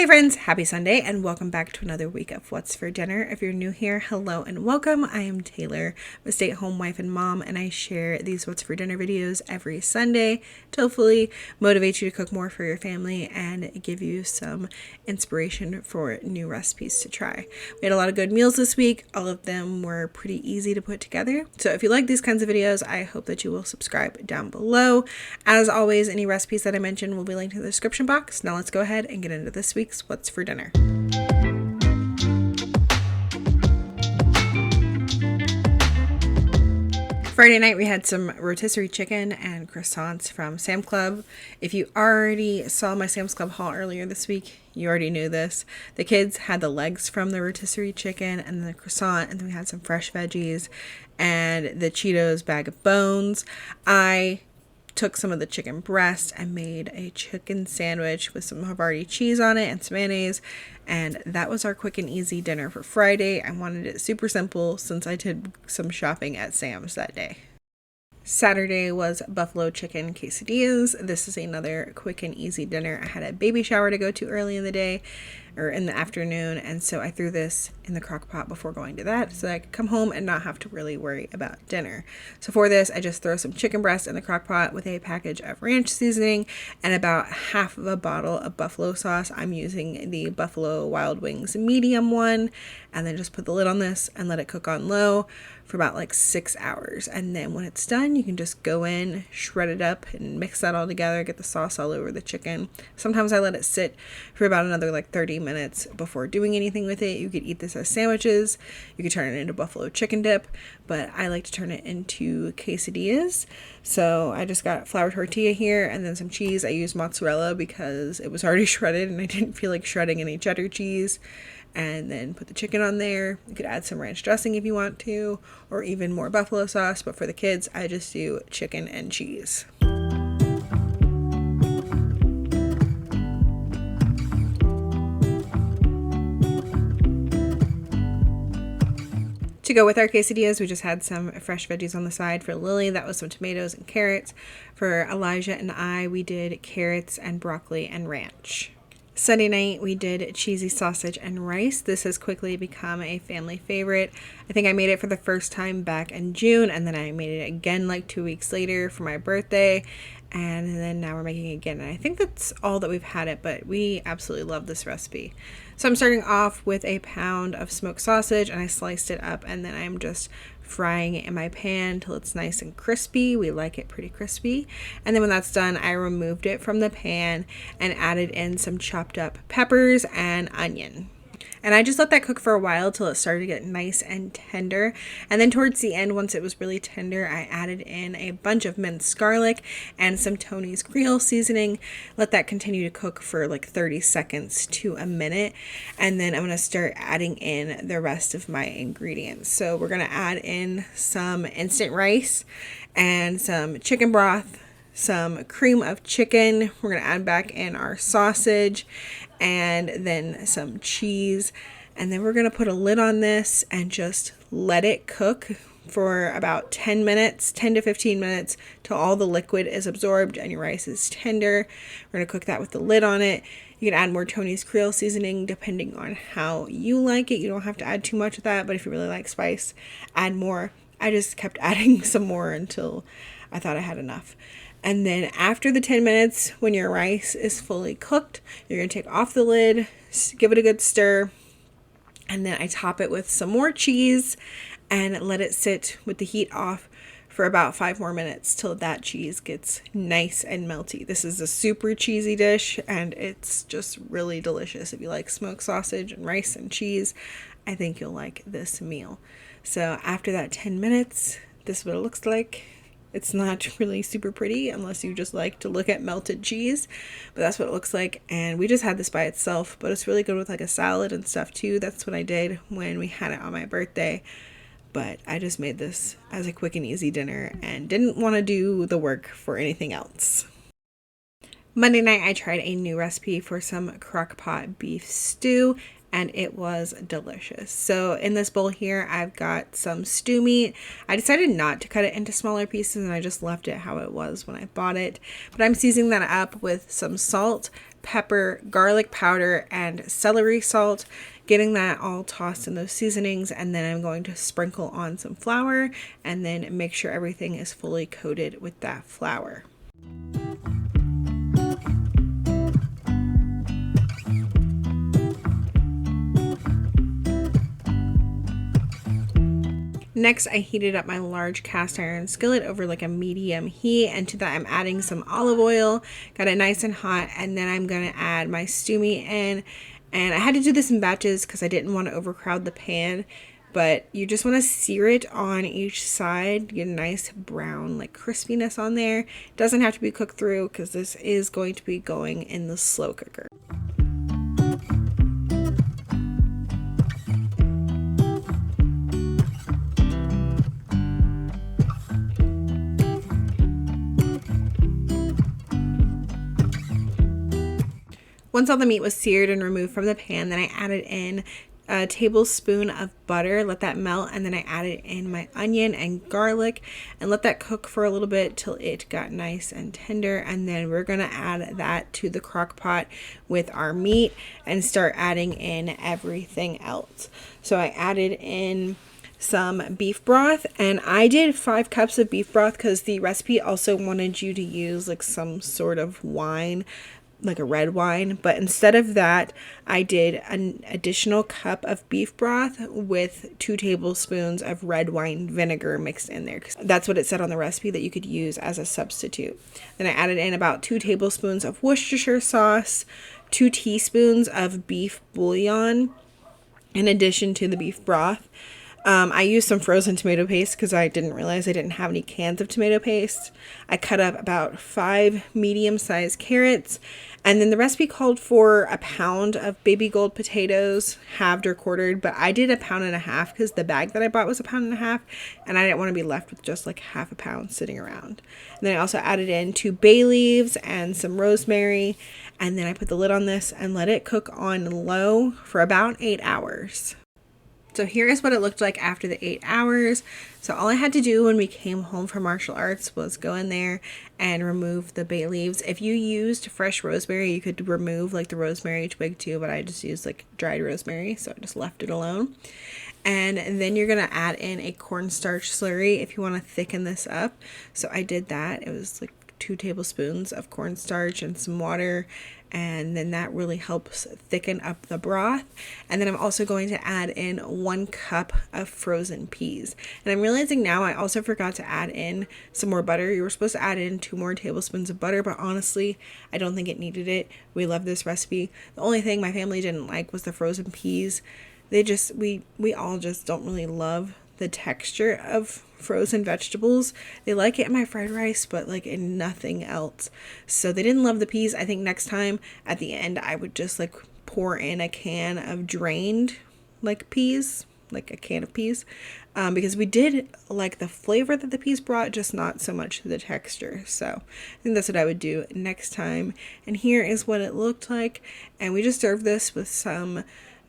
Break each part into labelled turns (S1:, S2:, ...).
S1: Hey friends, happy Sunday and welcome back to another week of What's for Dinner. If you're new here, hello and welcome. I am Taylor, I'm a stay-at-home wife and mom, and I share these What's for Dinner videos every Sunday to hopefully motivate you to cook more for your family and give you some inspiration for new recipes to try. We had a lot of good meals this week. All of them were pretty easy to put together. So if you like these kinds of videos, I hope that you will subscribe down below. As always, any recipes that I mention will be linked in the description box. Now let's go ahead and get into this week's What's for Dinner. Friday night we had some rotisserie chicken and croissants from Sam's Club. If you already saw my Sam's Club haul earlier this week, you already knew this. The kids had the legs from the rotisserie chicken and the croissant, and then we had some fresh veggies and the Cheetos bag of bones. I took some of the chicken breast and made a chicken sandwich with some Havarti cheese on it and some mayonnaise, and that was our quick and easy dinner for Friday. I wanted it super simple since I did some shopping at Sam's that day. Saturday was buffalo chicken quesadillas. This is another quick and easy dinner. I had a baby shower to go to early in the day or in the afternoon, and so I threw this in the Crock-Pot before going to that so that I could come home and not have to really worry about dinner. So for this, I just throw some chicken breast in the Crock-Pot with a package of ranch seasoning and about half of a bottle of buffalo sauce. I'm using the Buffalo Wild Wings medium one, and then just put the lid on this and let it cook on low for about like 6 hours. And then when it's done, you can just go in, shred it up and mix that all together, get the sauce all over the chicken. Sometimes I let it sit for about another like 30 minutes before doing anything with it. You could eat this as sandwiches, you could turn it into buffalo chicken dip, but I like to turn it into quesadillas. So I just got flour tortilla here and then some cheese. I used mozzarella because it was already shredded and I didn't feel like shredding any cheddar cheese. And then put the chicken on there. You could add some ranch dressing if you want to, or even more buffalo sauce, but for the kids I just do chicken and cheese. To go with our quesadillas, we just had some fresh veggies on the side. For Lily, that was some tomatoes and carrots. For Elijah and I, we did carrots and broccoli and ranch. Sunday night, we did cheesy sausage and rice. This has quickly become a family favorite. I think I made it for the first time back in June, and then I made it again like 2 weeks later for my birthday, and then now we're making it again. And I think that's all that we've had it, but we absolutely love this recipe. So I'm starting off with a pound of smoked sausage, and I sliced it up, and then I'm just frying it in my pan till it's nice and crispy. We like it pretty crispy. And then when that's done, I removed it from the pan and added in some chopped up peppers and onion. And I just let that cook for a while till it started to get nice and tender. And then towards the end, once it was really tender, I added in a bunch of minced garlic and some Tony's Creole seasoning. Let that continue to cook for like 30 seconds to a minute. And then I'm going to start adding in the rest of my ingredients. So we're going to add in some instant rice and some chicken broth, some cream of chicken. We're going to add back in our sausage and then some cheese. And then we're going to put a lid on this and just let it cook for about 10 minutes, 10 to 15 minutes till all the liquid is absorbed and your rice is tender. We're going to cook that with the lid on it. You can add more Tony's Creole seasoning depending on how you like it. You don't have to add too much of that, but if you really like spice, add more. I just kept adding some more until I thought I had enough. And then after the 10 minutes, when your rice is fully cooked, you're going to take off the lid, give it a good stir, and then I top it with some more cheese and let it sit with the heat off for about 5 more minutes till that cheese gets nice and melty. This is a super cheesy dish and it's just really delicious. If you like smoked sausage and rice and cheese, I think you'll like this meal. So after that 10 minutes, this is what it looks like. It's not really super pretty unless you just like to look at melted cheese, but that's what it looks like. And we just had this by itself, but it's really good with like a salad and stuff too. That's what I did when we had it on my birthday. But I just made this as a quick and easy dinner and didn't want to do the work for anything else. Monday night, I tried a new recipe for some Crock-Pot beef stew, and it was delicious. So in this bowl here, I've got some stew meat. I decided not to cut it into smaller pieces, and I just left it how it was when I bought it. But I'm seasoning that up with some salt, pepper, garlic powder, and celery salt, getting that all tossed in those seasonings, and then I'm going to sprinkle on some flour and then make sure everything is fully coated with that flour. Next, I heated up my large cast iron skillet over like a medium heat, and to that I'm adding some olive oil, got it nice and hot, and then I'm going to add my stew meat in. And I had to do this in batches because I didn't want to overcrowd the pan, but you just want to sear it on each side, get a nice brown like crispiness on there. It doesn't have to be cooked through because this is going to be going in the slow cooker. Once all the meat was seared and removed from the pan, then I added in a tablespoon of butter, let that melt, and then I added in my onion and garlic and let that cook for a little bit till it got nice and tender. And then we're going to add that to the crock pot with our meat and start adding in everything else. So I added in some beef broth, and I did 5 cups of beef broth because the recipe also wanted you to use like some sort of wine, like a red wine, but instead of that I did an additional cup of beef broth with 2 tablespoons of red wine vinegar mixed in there. That's what it said on the recipe that you could use as a substitute. Then I added in about 2 tablespoons of Worcestershire sauce, 2 teaspoons of beef bouillon in addition to the beef broth. I used some frozen tomato paste because I didn't realize I didn't have any cans of tomato paste. I cut up about 5 medium-sized carrots, and then the recipe called for a pound of baby gold potatoes, halved or quartered, but I did 1.5 pounds because the bag that I bought was 1.5 pounds, and I didn't want to be left with just like half a pound sitting around. And then I also added in 2 bay leaves and some rosemary, and then I put the lid on this and let it cook on low for about 8 hours. So here is what it looked like after the 8 hours. So all I had to do when we came home from martial arts was go in there and remove the bay leaves. If you used fresh rosemary, you could remove like the rosemary twig too, but I just used like dried rosemary, so I just left it alone. And then you're going to add in a cornstarch slurry if you want to thicken this up. So I did that. It was like 2 tablespoons of cornstarch and some water, and then that really helps thicken up the broth. And then I'm also going to add in 1 cup of frozen peas. And I'm realizing now I also forgot to add in some more butter. You were supposed to add in 2 more tablespoons of butter, but honestly, I don't think it needed it. We love this recipe. The only thing my family didn't like was the frozen peas. We all just don't really love the texture of frozen vegetables. They like it in my fried rice, but like in nothing else. So they didn't love the peas. I think next time at the end I would just like pour in a can of drained like peas, like a can of peas, because we did like the flavor that the peas brought, just not so much the texture. So I think that's what I would do next time. And here is what it looked like. And we just served this with some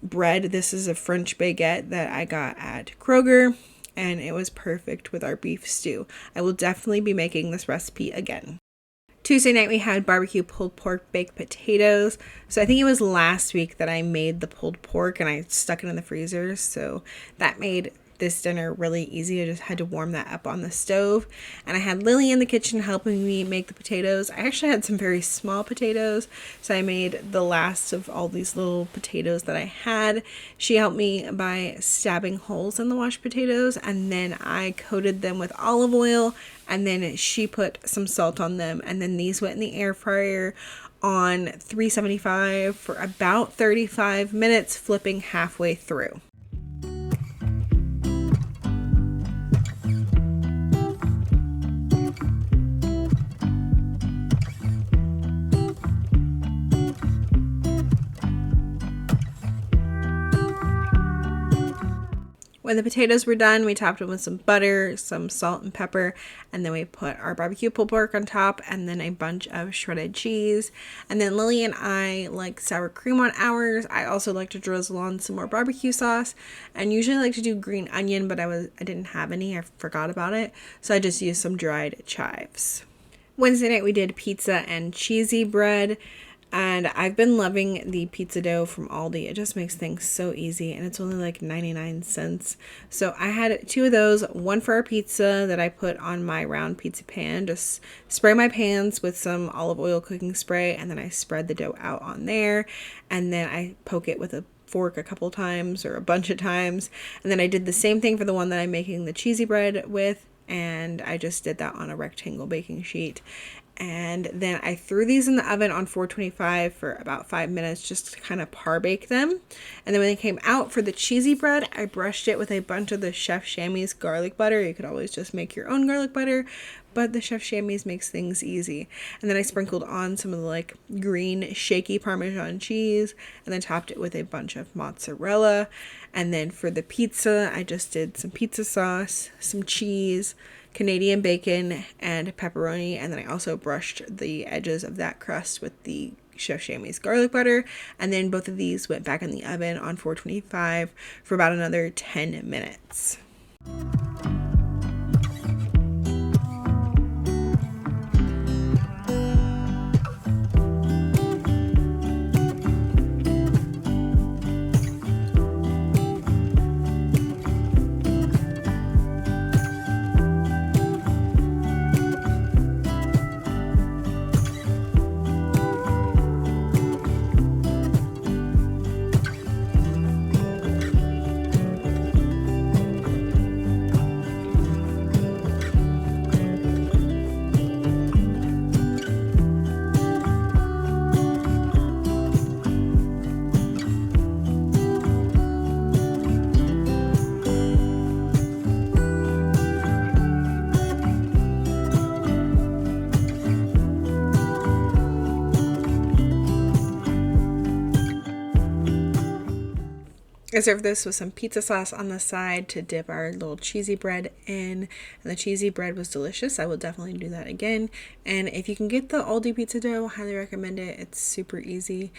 S1: bread. This is a French baguette that I got at Kroger, and it was perfect with our beef stew. I will definitely be making this recipe again. Tuesday night we had barbecue pulled pork baked potatoes. So I think it was last week that I made the pulled pork and I stuck it in the freezer, so that made this dinner really easy. I just had to warm that up on the stove, and I had Lily in the kitchen helping me make the potatoes. I actually had some very small potatoes, so I made the last of all these little potatoes that I had. She helped me by stabbing holes in the washed potatoes, and then I coated them with olive oil, and then she put some salt on them, and then these went in the air fryer on 375 for about 35 minutes, flipping halfway through. When the potatoes were done, we topped them with some butter, some salt and pepper, and then we put our barbecue pulled pork on top, and then a bunch of shredded cheese. And then Lily and I like sour cream on ours. I also like to drizzle on some more barbecue sauce, and usually like to do green onion, but I didn't have any. I forgot about it, so I just used some dried chives. Wednesday night we did pizza and cheesy bread. And I've been loving the pizza dough from Aldi. It just makes things so easy, and it's only like 99 cents. So I had 2 of those, one for our pizza that I put on my round pizza pan. Just spray my pans with some olive oil cooking spray, and then I spread the dough out on there, and then I poke it with a fork a couple times or a bunch of times. And then I did the same thing for the one that I'm making the cheesy bread with, and I just did that on a rectangle baking sheet. And then I threw these in the oven on 425 for about 5 minutes just to kind of par bake them. And then when they came out for the cheesy bread, I brushed it with a bunch of the Chef Chamois garlic butter. You could always just make your own garlic butter, but the Chef Chamois makes things easy. And then I sprinkled on some of the like green shaky Parmesan cheese, and then topped it with a bunch of mozzarella. And then for the pizza, I just did some pizza sauce, some cheese, Canadian bacon, and pepperoni. And then I also brushed the edges of that crust with the Chef Chamois garlic butter. And then both of these went back in the oven on 425 for about another 10 minutes. I served this with some pizza sauce on the side to dip our little cheesy bread in, and the cheesy bread was delicious. I will definitely do that again. And if you can get the Aldi pizza dough, highly recommend it. It's super easy.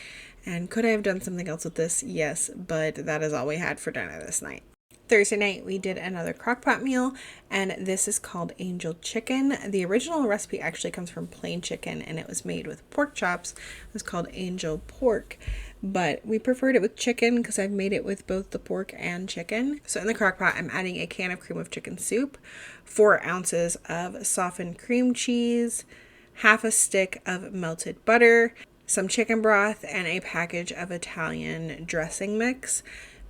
S1: And could I have done something else with this? Yes, but that is all we had for dinner this night. Thursday night, we did another Crock-Pot meal, and this is called Angel Chicken. The original recipe actually comes from plain chicken, and it was made with pork chops. It was called Angel Pork, but we preferred it with chicken because I've made it with both the pork and chicken. So in the Crock-Pot, I'm adding a can of cream of chicken soup, 4 ounces of softened cream cheese, half a stick of melted butter, some chicken broth, and a package of Italian dressing mix.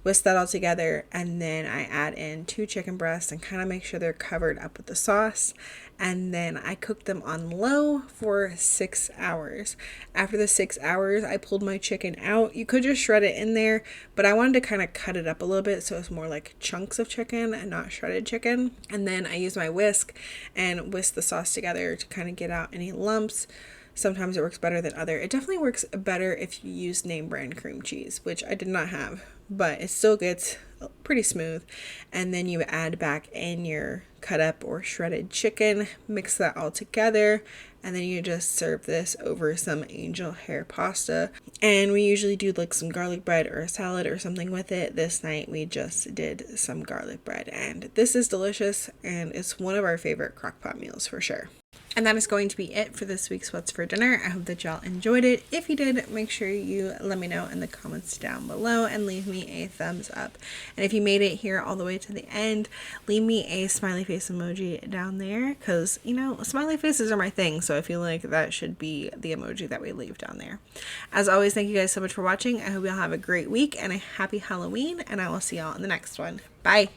S1: Whisk that all together, and then I add in 2 chicken breasts and kind of make sure they're covered up with the sauce. And then I cook them on low for 6 hours. After the 6 hours, I pulled my chicken out. You could just shred it in there, but I wanted to kind of cut it up a little bit so it's more like chunks of chicken and not shredded chicken. And then I use my whisk and whisk the sauce together to kind of get out any lumps. Sometimes it works better than other. It definitely works better if you use name brand cream cheese, which I did not have, but it still gets pretty smooth. And then you add back in your cut up or shredded chicken, mix that all together, and then you just serve this over some angel hair pasta. And we usually do like some garlic bread or a salad or something with it. This night we just did some garlic bread, and this is delicious, and it's one of our favorite Crock-Pot meals for sure. And that is going to be it for this week's What's for Dinner. I hope that y'all enjoyed it. If you did, make sure you let me know in the comments down below and leave me a thumbs up. And if you made it here all the way to the end, leave me a smiley face emoji down there, because, you know, smiley faces are my thing. So I feel like that should be the emoji that we leave down there. As always, thank you guys so much for watching. I hope y'all have a great week and a happy Halloween, and I will see y'all in the next one. Bye.